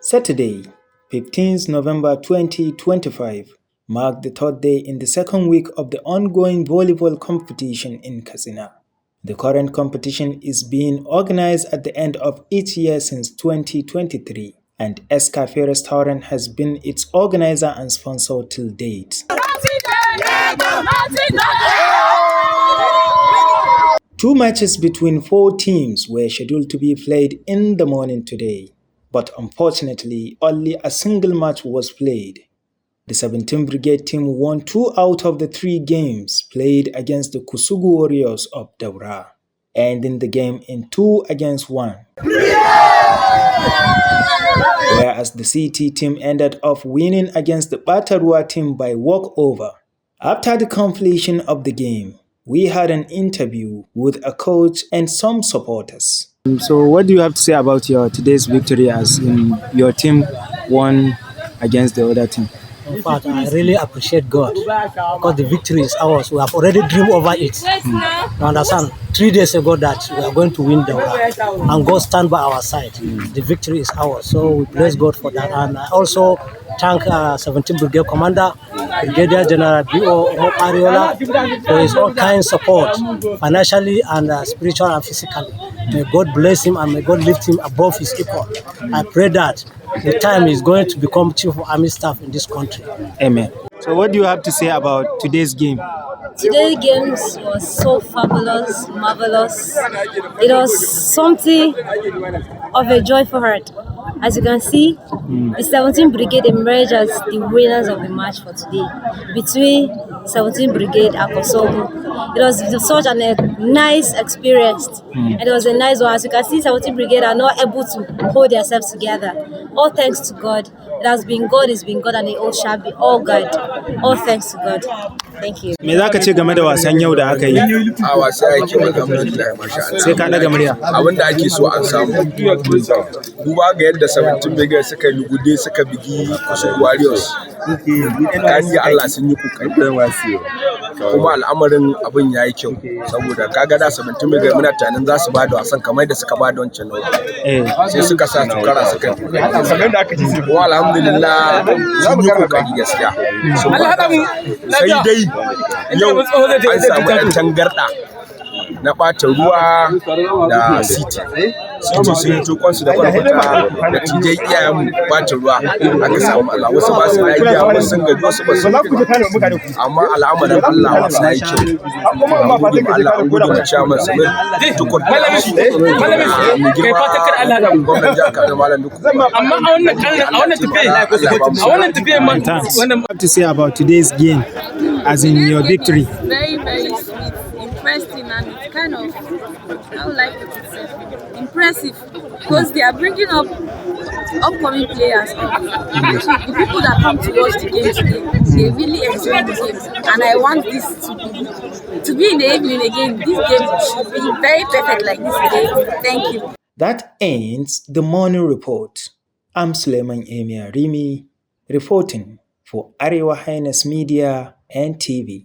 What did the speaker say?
Saturday, 15th November 2025, marked the third day in the second week of the ongoing volleyball competition in Katsina. The current competition is being organized at the end of each year since 2023, and Escafe Restaurant has been its organizer and sponsor till date. Two matches between four teams were scheduled to be played in the morning today, but unfortunately, only a single match was played. The 17 Brigade team won 2 out of the 3 games played against the Kusugu Worriors of Daura, ending the game in 2-1. Whereas the CT team ended up winning against the Arewa team by walkover. After the completion of the game, we had an interview with a coach and some supporters. So what do you have to say about your today's victory as in your team won against the other team? In fact, I really appreciate God because the victory is ours. We have already dreamed over it. You understand? 3 days ago that we are going to win the war, and God stand by our side. The victory is ours. So we bless God for that. And I also thank 17 Brigade Commander, Brigadier General B.O. Arewa for his all kind support, financially and spiritual and physically. May God bless him and may God lift him above his equal. I pray that the time is going to become Chief of Army Staff in this country. Amen. So what do you have to say about today's game? Today's game was so fabulous, marvelous. It was something of a joyful heart. As you can see, the 17 Brigade emerged as the winners of the match for today between 17 Brigade and Kusugu. It was such a nice experience, and it was a nice one. As you can see, 17 Brigade are not able to hold themselves together. All thanks to God. It has been God, it's been God, and it all shall be all God. All thanks to God. Thank you. Me za ka ce game da wasan yau da aka yi? A wasa yake alhamdulillah masha Allah. Sai ka daga murya. Abin da ake so an samu. Duba ga yadda 17 Brigade suka yi lugude suka bigi Kusugu Worriors. Kan yi Allah sun yi kokari. Kuma al'amarin abin ya yi kyau saboda kaga da 17 Brigade muna tunanin za su ba da wasan kamar da suka ba da wancan nawa. Sai suka sa tukara suka yi kokari. Kuma alhamdulillah sun yi kokari gaskiya. Sai dai yau an samu ɗan tangarɗa na ɓata ruwa da city sun yi tukonsu da kwarkwata da tijai iyayen ɓata ruwa aka samu Allah wasu ba su lafiya wasu sun gaji wasu ba su amma al'amarin Allah wasu ya yi kyau Allah an gudu da ciyaman sanin tukun da shi mu girma gwamnan jihar Kaduna Malam Duku amma a wannan tafiya man What to say about today's game as in your victory? Very, very sweet, interesting, and it's kind of, I would like it impressive because they are bringing up upcoming players. The people that come to watch the game today, they really enjoy the game, and I want this to be in the evening again. This game should be very perfect like this again. Thank you. That ends the morning report. I'm Suleiman Emir Rimi reporting for Arewa Highness Media and TV.